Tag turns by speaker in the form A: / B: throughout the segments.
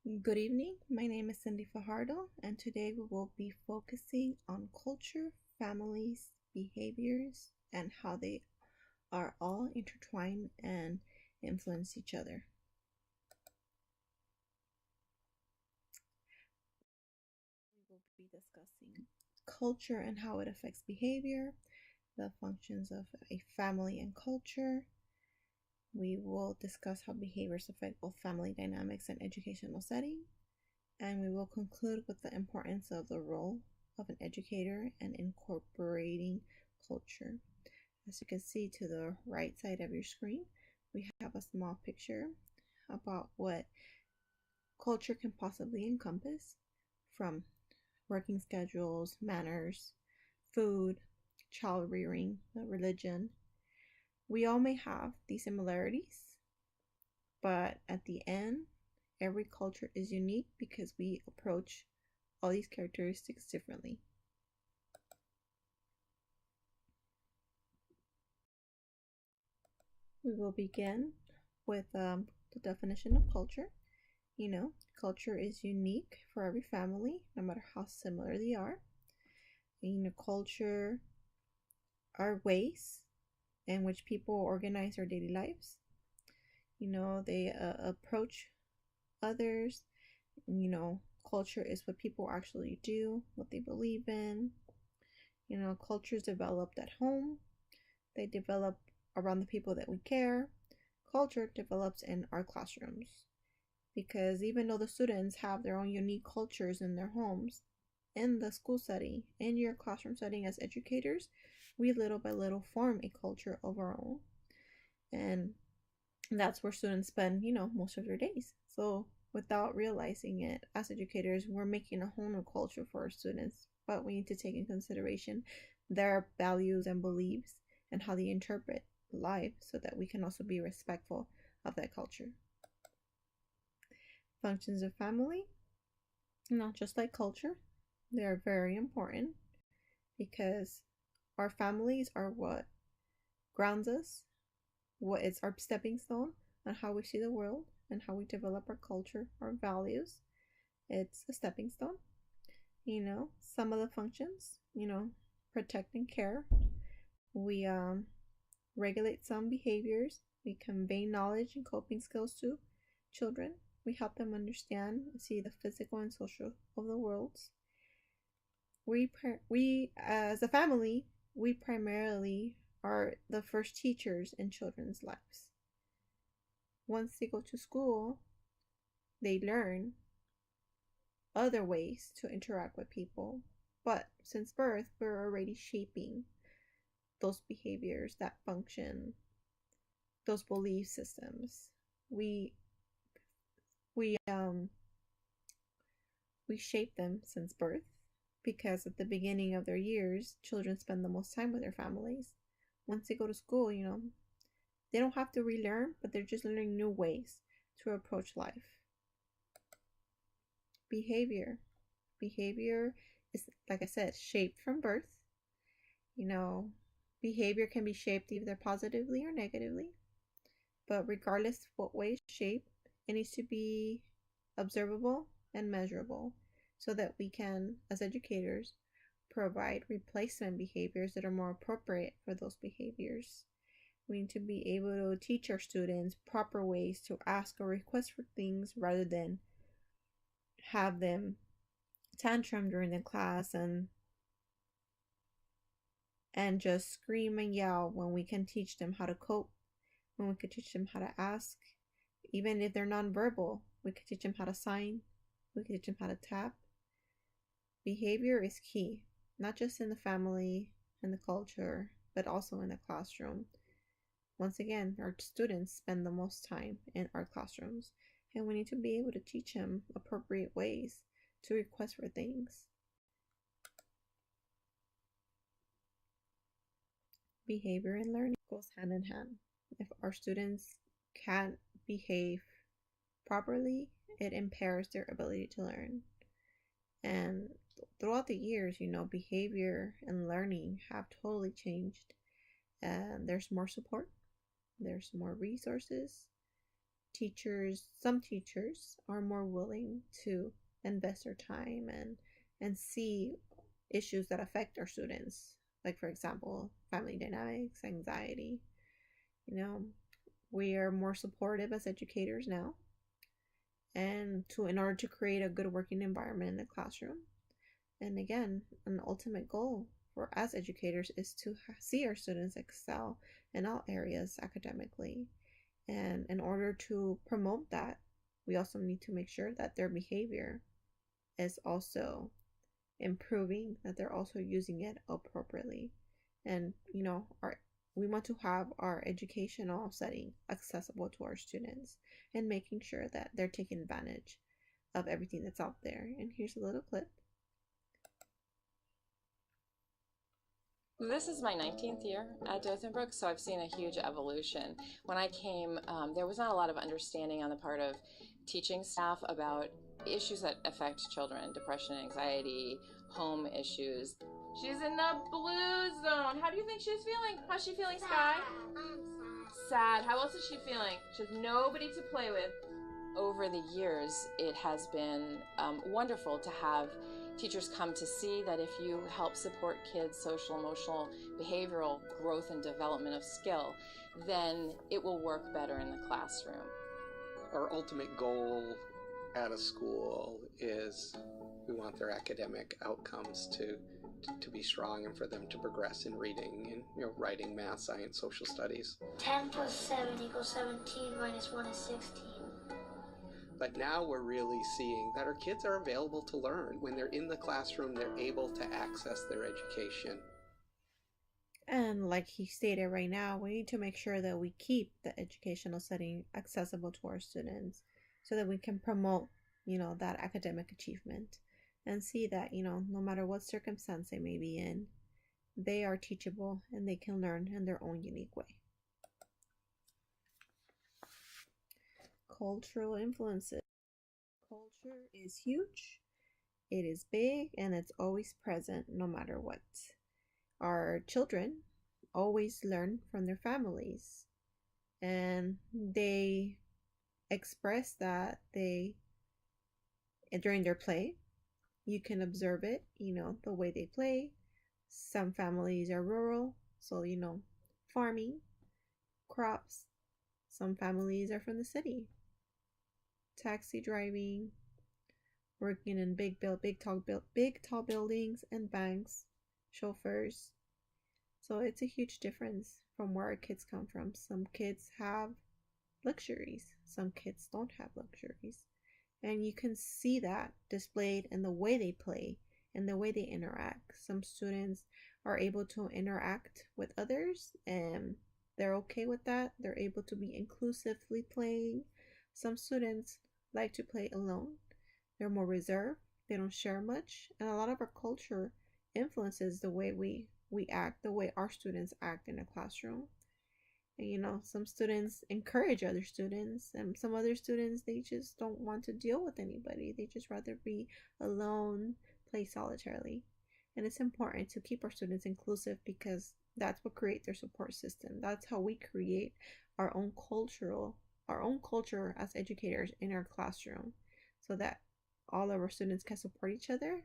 A: Good evening. My name is Cindy Fajardo, and today we will be focusing on culture, families, behaviors, and how they are all intertwined and influence each other. We will be discussing culture and how it affects behavior, the functions of a family and culture. We will discuss how behaviors affect both family dynamics and educational setting. And we will conclude with the importance of the role of an educator and incorporating culture. As you can see to the right side of your screen, we have a small picture about what culture can possibly encompass, from working schedules, manners, food, child rearing, religion. We all may have these similarities, but at the end, every culture is unique because we approach all these characteristics differently. We will begin with the definition of culture. Culture is unique for every family, no matter how similar they are. Culture are ways in which people organize their daily lives. They approach others. Culture is what people actually do, what they believe in. Cultures developed at home. They develop around the people that we care. Culture develops in our classrooms. Because even though the students have their own unique cultures in their homes, in the school setting, in your classroom setting as educators, we little by little form a culture of our own. And that's where students spend, most of their days. So without realizing it, as educators, we're making a whole new culture for our students. But we need to take in consideration their values and beliefs and how they interpret life so that we can also be respectful of that culture. Functions of family, not just like culture, they're very important because our families are what grounds us, what is our stepping stone on how we see the world and how we develop our culture, our values. It's a stepping stone. Some of the functions, protect and care. We regulate some behaviors. We convey knowledge and coping skills to children. We help them understand and see the physical and social of the worlds. We as a family, we primarily are the first teachers in children's lives. Once they go to school, they learn other ways to interact with people. But since birth, we're already shaping those behaviors, that function, those belief systems. We we um we shape them since birth because at the beginning of their years, children spend the most time with their families. Once they go to school, they don't have to relearn, but they're just learning new ways to approach life. Behavior. Behavior is, like I said, shaped from birth. You know, Behavior can be shaped either positively or negatively, but regardless of what way it's shaped, it needs to be observable and measurable so that we can, as educators, provide replacement behaviors that are more appropriate for those behaviors. We need to be able to teach our students proper ways to ask or request for things rather than have them tantrum during the class and just scream and yell when we can teach them how to cope, when we could teach them how to ask. Even if they're nonverbal, we could teach them how to sign, we could teach them how to tap. Behavior is key, not just in the family and the culture, but also in the classroom. Once again, our students spend the most time in our classrooms, and we need to be able to teach them appropriate ways to request for things. Behavior and learning goes hand in hand. If our students can't behave properly, it impairs their ability to learn. And throughout the years, behavior and learning have totally changed. And there's more support, there's more resources, Some teachers are more willing to invest their time and see issues that affect our students, like for example, family dynamics, anxiety. You know, we are more supportive as educators now, and to in order to create a good working environment in the classroom. And again, an ultimate goal for us educators is to see our students excel in all areas academically. And in order to promote that, we also need to make sure that their behavior is also improving, that they're also using it appropriately. And, we want to have our educational setting accessible to our students and making sure that they're taking advantage of everything that's out there. And here's a little clip.
B: This is my 19th year at Dothanbrook, so I've seen a huge evolution. When I came, there was not a lot of understanding on the part of teaching staff about issues that affect children, depression, anxiety, home issues. She's in the blue zone. How do you think she's feeling? How's she feeling, Sky? Sad. How else is she feeling? She has nobody to play with. Over the years, it has been wonderful to have teachers come to see that if you help support kids' social, emotional, behavioral growth and development of skill, then it will work better in the classroom.
C: Our ultimate goal at a school is we want their academic outcomes to be strong and for them to progress in reading and writing, math, science, social studies.
D: 10 plus 7 equals 17, minus 1 is 16.
C: But now we're really seeing that our kids are available to learn. When they're in the classroom, they're able to access their education.
A: And like he stated right now, we need to make sure that we keep the educational setting accessible to our students so that we can promote, that academic achievement and see that, no matter what circumstance they may be in, they are teachable and they can learn in their own unique way. Cultural influences. Culture is huge, it is big, and it's always present no matter what. Our children always learn from their families, and they express that during their play. You can observe it, the way they play. Some families are rural, so farming, crops. Some families are from the city, taxi driving, working in big tall buildings and banks, chauffeurs. So it's a huge difference from where our kids come from. Some kids have luxuries, some kids don't have luxuries. And you can see that displayed in the way they play and the way they interact. Some students are able to interact with others and they're okay with that. They're able to be inclusively playing. Some students like to play alone. They're more reserved. They don't share much. And a lot of our culture influences the way we act, the way our students act in a classroom. And some students encourage other students, and some other students, they just don't want to deal with anybody. They just rather be alone, play solitarily. And it's important to keep our students inclusive because that's what creates their support system. That's how we create our own culture as educators in our classroom, so that all of our students can support each other.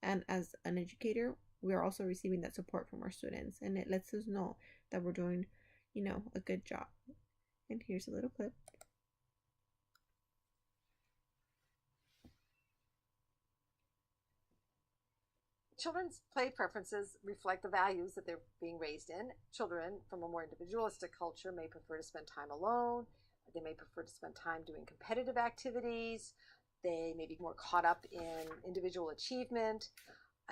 A: And as an educator, we are also receiving that support from our students, and it lets us know that we're doing a good job. And here's a little clip.
E: Children's play preferences reflect the values that they're being raised in. Children from a more individualistic culture may prefer to spend time alone. They may prefer to spend time doing competitive activities. They may be more caught up in individual achievement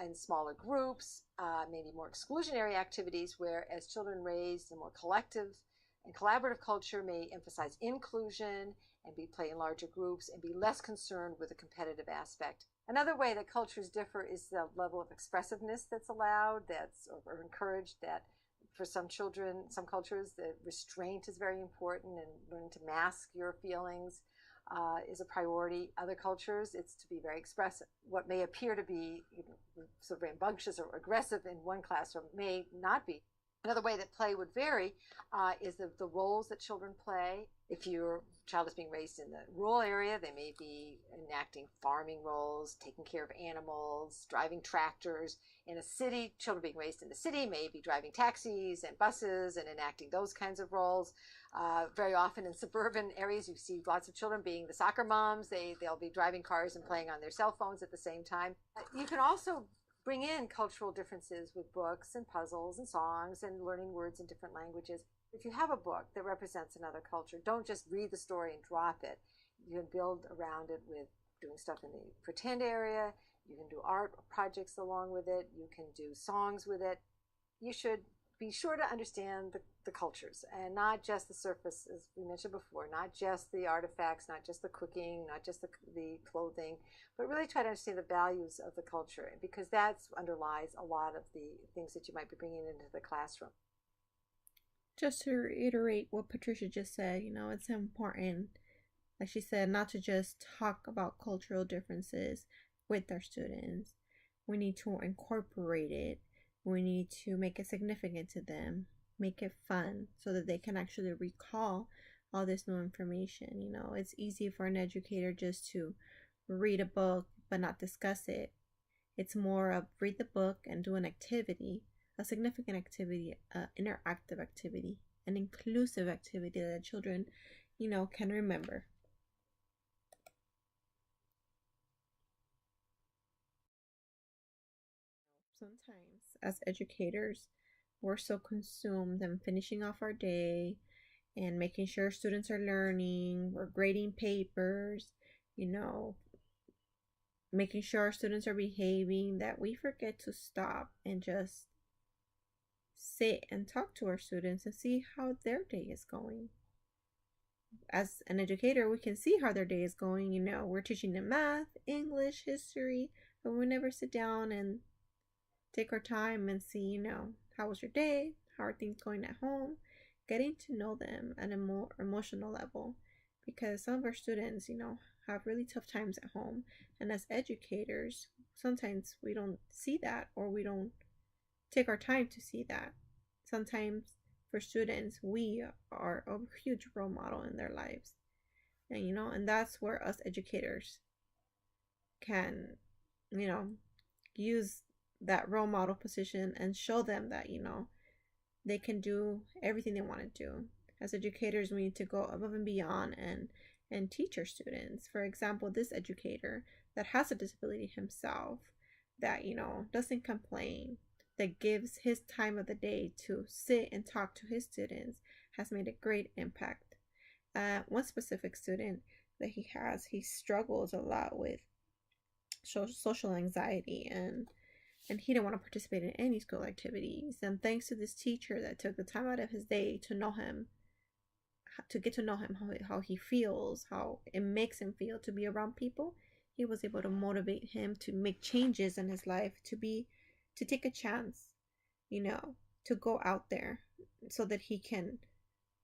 E: in smaller groups, maybe more exclusionary activities, whereas children raised in more collective and collaborative culture may emphasize inclusion and play in larger groups and be less concerned with the competitive aspect. Another way that cultures differ is the level of expressiveness that's allowed, or encouraged. That for some children, some cultures, the restraint is very important, and learning to mask your feelings is a priority. Other cultures, it's to be very expressive. What may appear to be sort of rambunctious or aggressive in one classroom may not be. Another way that play would vary is the roles that children play. If your child is being raised in the rural area, they may be enacting farming roles, taking care of animals, driving tractors. In a city, children being raised in the city may be driving taxis and buses and enacting those kinds of roles. Very often in suburban areas, you see lots of children being the soccer moms. They'll be driving cars and playing on their cell phones at the same time. You can also bring in cultural differences with books and puzzles and songs and learning words in different languages. If you have a book that represents another culture, don't just read the story and drop it. You can build around it with doing stuff in the pretend area. You can do art projects along with it. You can do songs with it. You should be sure to understand the cultures and not just the surface, as we mentioned before, not just the artifacts, not just the cooking, not just the clothing, but really try to understand the values of the culture, because that underlies a lot of the things that you might be bringing into the classroom.
A: Just to reiterate what Patricia just said, it's important, like she said, not to just talk about cultural differences with our students. We need to incorporate it. We need to make it significant to them, make it fun so that they can actually recall all this new information. It's easy for an educator just to read a book but not discuss it. It's more of read the book and do an activity, a significant activity, an interactive activity, an inclusive activity that children, can remember. Sometimes, as educators, we're so consumed in finishing off our day and making sure students are learning, we're grading papers, making sure our students are behaving, that we forget to stop and just sit and talk to our students and see how their day is going. As an educator, we can see how their day is going. We're teaching them math, English, history, but we never sit down and take our time and see, how was your day? How are things going at home? Getting to know them at a more emotional level, because some of our students, have really tough times at home. And as educators, sometimes we don't see that, or we don't take our time to see that. Sometimes for students, we are a huge role model in their lives. And that's where us educators can, use that role model position and show them that, they can do everything they want to do. As educators, we need to go above and beyond and teach our students. For example, this educator that has a disability himself, that, doesn't complain, that gives his time of the day to sit and talk to his students, has made a great impact. One specific student that he struggles a lot with social anxiety, and he didn't want to participate in any school activities. And thanks to this teacher that took the time out of his day to know him, to get to know him, how he feels, how it makes him feel to be around people, he was able to motivate him to make changes in his life, to take a chance, to go out there, so that he can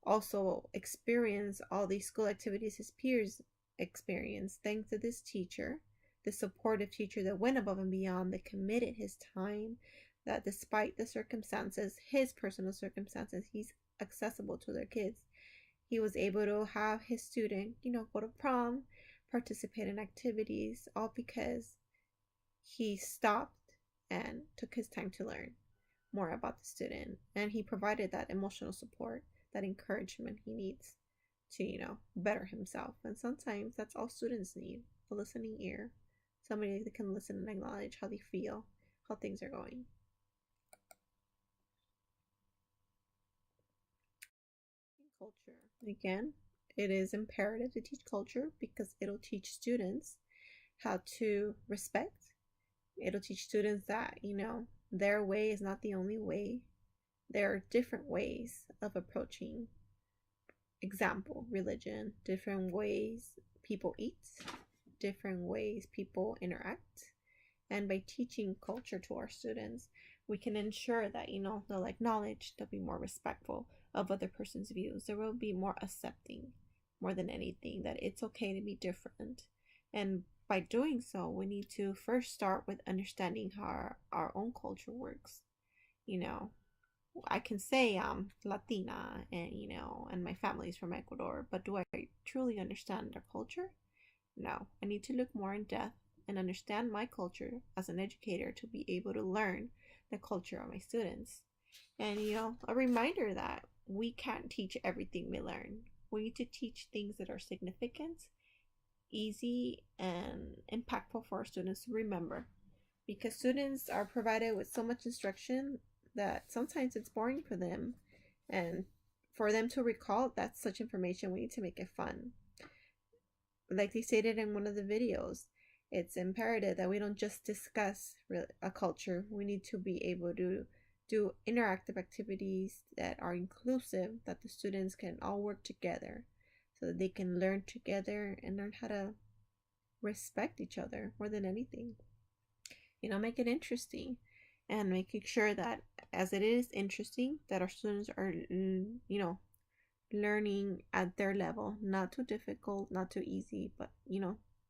A: also experience all these school activities his peers experience. Thanks to this teacher, the supportive teacher that went above and beyond, that committed his time, that despite the circumstances, his personal circumstances, he's accessible to their kids. He was able to have his student, go to prom, participate in activities, all because he stopped and took his time to learn more about the student. And he provided that emotional support, that encouragement he needs to, better himself. And sometimes that's all students need, a listening ear, somebody that can listen and acknowledge how they feel, how things are going. Culture. Again, it is imperative to teach culture because it'll teach students how to respect. It'll teach students that, their way is not the only way. There are different ways of approaching, example, religion, different ways people eat, different ways people interact. And by teaching culture to our students, we can ensure that, they'll acknowledge, they'll be more respectful of other person's views. There will be more accepting, more than anything, that it's okay to be different. And by doing so, we need to first start with understanding how our own culture works. I can say I'm Latina and and my family's from Ecuador, but do I truly understand their culture? No. I need to look more in depth and understand my culture as an educator to be able to learn the culture of my students. And a reminder that we can't teach everything we learn. We need to teach things that are significant, easy, and impactful for our students to remember. Because students are provided with so much instruction that sometimes it's boring for them. And for them to recall that such information, we need to make it fun. Like they stated in one of the videos, it's imperative that we don't just discuss a culture. We need to be able to do interactive activities that are inclusive, that the students can all work together so that they can learn together and learn how to respect each other more than anything. Make it interesting and making sure that as it is interesting, that our students are, learning at their level, not too difficult, not too easy, but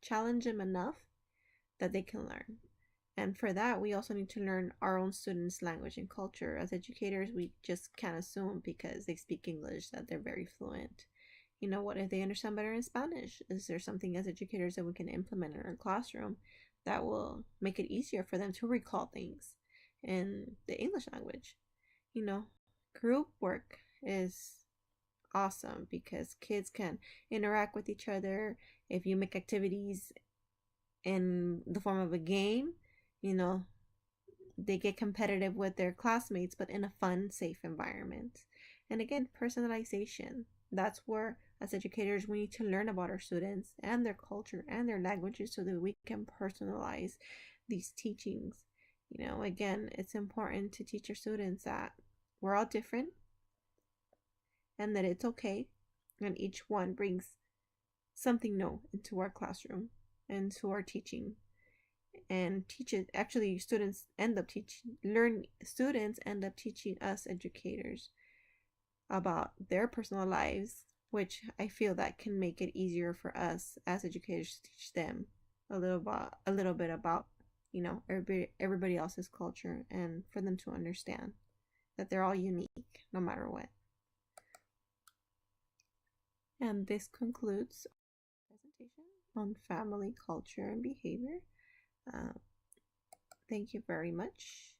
A: challenge them enough that they can learn. And for that, we also need to learn our own students' language and culture. As educators, we just can't assume because they speak English that they're very fluent. What if they understand better in Spanish? Is there something as educators that we can implement in our classroom that will make it easier for them to recall things in the English language? Group work is awesome because kids can interact with each other. If you make activities in the form of a game, you know, they get competitive with their classmates, but in a fun, safe environment. And again, personalization. That's where, as educators, we need to learn about our students and their culture and their languages so that we can personalize these teachings. Again, it's important to teach our students that we're all different and that it's okay, and each one brings something new into our classroom and to our teaching. And teaches actually students end up teaching us educators about their personal lives, which I feel that can make it easier for us as educators to teach them a little bit about everybody else's culture, and for them to understand that they're all unique no matter what. And this concludes our presentation on family culture and behavior. Thank you very much.